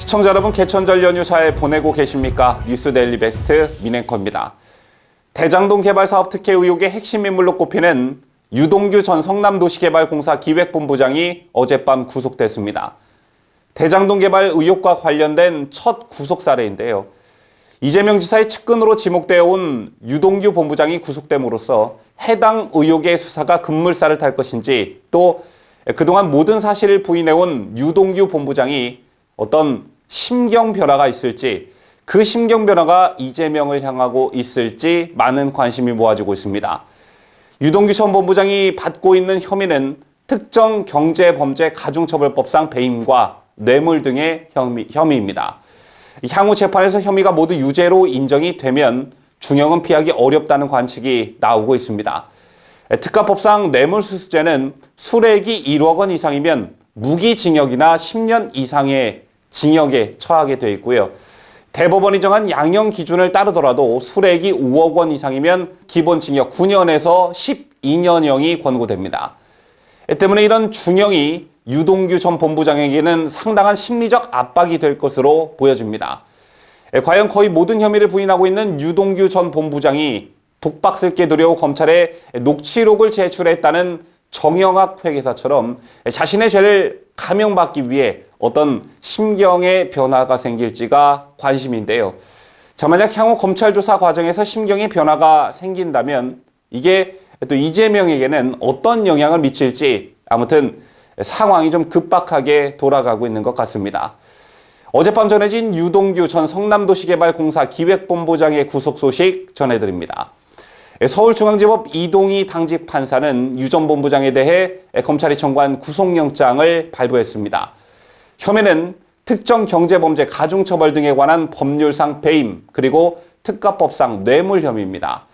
시청자 여러분, 개천절 연휴 잘 보내고 계십니까? 뉴스데일리 베스트 민앵커입니다. 대장동 개발 사업 특혜 의혹의 핵심 인물로 꼽히는 유동규 전 성남도시개발공사 기획본부장이 어젯밤 구속됐습니다. 대장동 개발 의혹과 관련된 첫 구속 사례인데요. 이재명 지사의 측근으로 지목되어 온 유동규 본부장이 구속됨으로써 해당 의혹의 수사가 급물살을 탈 것인지, 또 그동안 모든 사실을 부인해온 유동규 본부장이 어떤 심경 변화가 있을지, 그 심경 변화가 이재명을 향하고 있을지 많은 관심이 모아지고 있습니다. 유동규 전 본부장이 받고 있는 혐의는 특정 경제범죄 가중처벌법상 배임과 뇌물 등의 혐의입니다. 향후 재판에서 혐의가 모두 유죄로 인정이 되면 중형은 피하기 어렵다는 관측이 나오고 있습니다. 특가법상 뇌물수수죄는 수뢰액이 1억 원 이상이면 무기징역이나 10년 이상의 징역에 처하게 되어 있고요. 대법원이 정한 양형 기준을 따르더라도 수뢰액이 5억 원 이상이면 기본징역 9년에서 12년형이 권고됩니다. 때문에 이런 중형이 유동규 전 본부장에게는 상당한 심리적 압박이 될 것으로 보여집니다. 과연 거의 모든 혐의를 부인하고 있는 유동규 전 본부장이 독박을 깨두려고 검찰에 녹취록을 제출했다는 정영학 회계사처럼 자신의 죄를 감형받기 위해 어떤 심경의 변화가 생길지가 관심인데요. 자, 만약 향후 검찰 조사 과정에서 심경의 변화가 생긴다면 이게 또 이재명에게는 어떤 영향을 미칠지, 아무튼 상황이 좀 급박하게 돌아가고 있는 것 같습니다. 어젯밤 전해진 유동규 전 성남도시개발공사 기획본부장의 구속 소식 전해드립니다. 서울중앙지법 이동희 당직 판사는 유 전 본부장에 대해 검찰이 청구한 구속영장을 발부했습니다. 혐의는 특정 경제범죄 가중처벌 등에 관한 법률상 배임, 그리고 특가법상 뇌물 혐의입니다.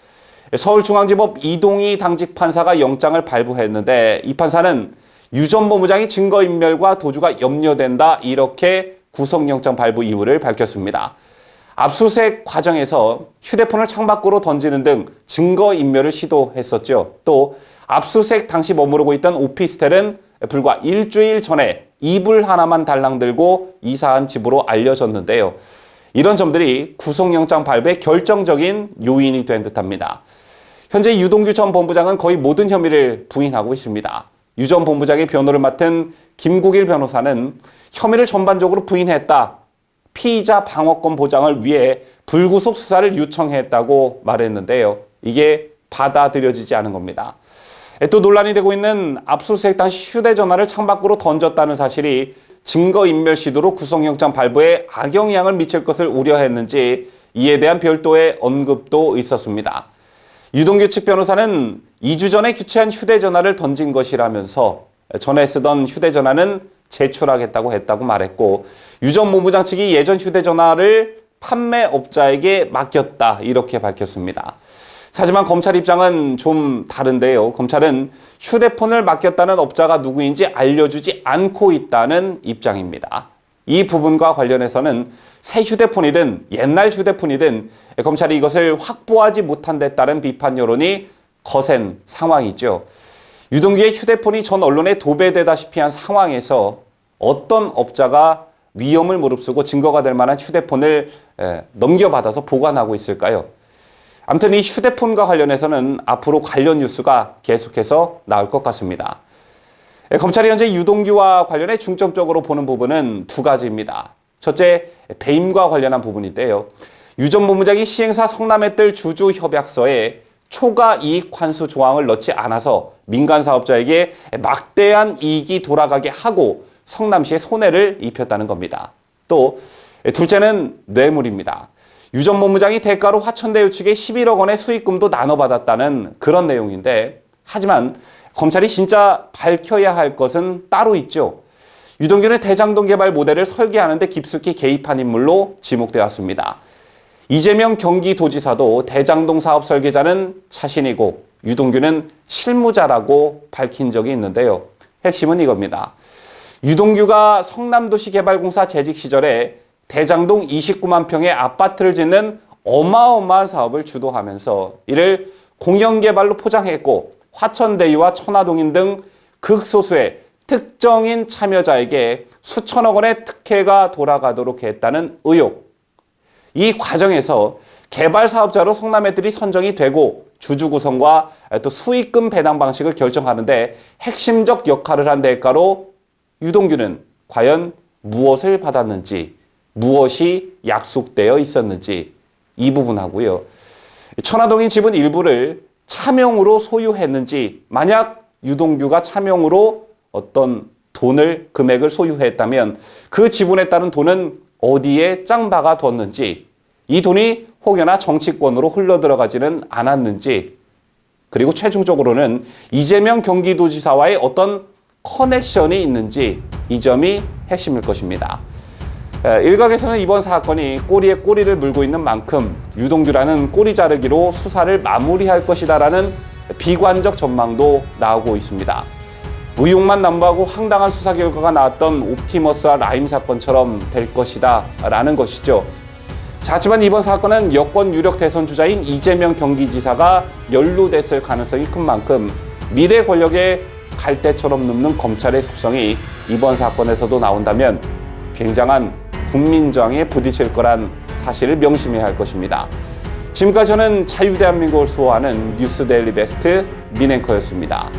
서울중앙지법 이동희 당직 판사가 영장을 발부했는데, 이 판사는 유 전 본부장이 증거인멸과 도주가 염려된다, 이렇게 구속영장 발부 이유를 밝혔습니다. 압수수색 과정에서 휴대폰을 창밖으로 던지는 등 증거인멸을 시도했었죠. 또 압수수색 당시 머무르고 있던 오피스텔은 불과 일주일 전에 이불 하나만 달랑 들고 이사한 집으로 알려졌는데요. 이런 점들이 구속영장 발부의 결정적인 요인이 된 듯합니다. 현재 유동규 전 본부장은 거의 모든 혐의를 부인하고 있습니다. 유 전 본부장의 변호를 맡은 김국일 변호사는 혐의를 전반적으로 부인했다, 피의자 방어권 보장을 위해 불구속 수사를 요청했다고 말했는데요. 이게 받아들여지지 않은 겁니다. 또 논란이 되고 있는 압수수색 당시 휴대전화를 창밖으로 던졌다는 사실이 증거인멸 시도로 구속영장 발부에 악영향을 미칠 것을 우려했는지, 이에 대한 별도의 언급도 있었습니다. 유동규 측 변호사는 2주 전에 교체한 휴대전화를 던진 것이라면서 전에 쓰던 휴대전화는 제출하겠다고 했다고 말했고, 유 전 본부장 측이 예전 휴대전화를 판매업자에게 맡겼다, 이렇게 밝혔습니다. 하지만 검찰 입장은 좀 다른데요. 검찰은 휴대폰을 맡겼다는 업자가 누구인지 알려주지 않고 있다는 입장입니다. 이 부분과 관련해서는 새 휴대폰이든 옛날 휴대폰이든 검찰이 이것을 확보하지 못한 데 따른 비판 여론이 거센 상황이죠. 유동규의 휴대폰이 전 언론에 도배되다시피 한 상황에서 어떤 업자가 위험을 무릅쓰고 증거가 될 만한 휴대폰을 넘겨받아서 보관하고 있을까요? 아무튼 이 휴대폰과 관련해서는 앞으로 관련 뉴스가 계속해서 나올 것 같습니다. 검찰이 현재 유동규와 관련해 중점적으로 보는 부분은 두 가지입니다. 첫째, 배임과 관련한 부분인데요. 유 전 본부장이 시행사 성남의뜰 주주협약서에 초과 이익 환수 조항을 넣지 않아서 민간 사업자에게 막대한 이익이 돌아가게 하고 성남시에 손해를 입혔다는 겁니다. 또 둘째는 뇌물입니다. 유 전 본부장이 대가로 화천대유 측에 11억 원의 수익금도 나눠받았다는 그런 내용인데, 하지만 검찰이 진짜 밝혀야 할 것은 따로 있죠. 유동규는 대장동 개발 모델을 설계하는 데 깊숙이 개입한 인물로 지목되었습니다. 이재명 경기도지사도 대장동 사업 설계자는 자신이고 유동규는 실무자라고 밝힌 적이 있는데요. 핵심은 이겁니다. 유동규가 성남도시개발공사 재직 시절에 대장동 29만 평의 아파트를 짓는 어마어마한 사업을 주도하면서 이를 공영개발로 포장했고, 화천대유와 천화동인 등 극소수의 특정인 참여자에게 수천억 원의 특혜가 돌아가도록 했다는 의혹. 이 과정에서 개발 사업자로 성남애들이 선정이 되고 주주 구성과 또 수익금 배당 방식을 결정하는데 핵심적 역할을 한 대가로 유동규는 과연 무엇을 받았는지, 무엇이 약속되어 있었는지 이 부분하고요. 천화동인 지분 일부를 차명으로 소유했는지, 만약 유동규가 차명으로 어떤 돈을, 금액을 소유했다면 그 지분에 따른 돈은 어디에 짱 박아 뒀는지, 이 돈이 혹여나 정치권으로 흘러들어가지는 않았는지, 그리고 최종적으로는 이재명 경기도지사와의 어떤 커넥션이 있는지, 이 점이 핵심일 것입니다. 일각에서는 이번 사건이 꼬리에 꼬리를 물고 있는 만큼 유동규라는 꼬리 자르기로 수사를 마무리할 것이다라는 비관적 전망도 나오고 있습니다. 의혹만 남부하고 황당한 수사 결과가 나왔던 옵티머스와 라임 사건처럼 될 것이다 라는 것이죠. 자, 하지만 이번 사건은 여권 유력 대선 주자인 이재명 경기지사가 연루됐을 가능성이 큰 만큼 미래 권력의 갈대처럼 눕는 검찰의 속성이 이번 사건에서도 나온다면 굉장한 국민저항에 부딪힐 거란 사실을 명심해야 할 것입니다. 지금까지 저는 자유대한민국을 수호하는 뉴스데일리 베스트 민앵커였습니다.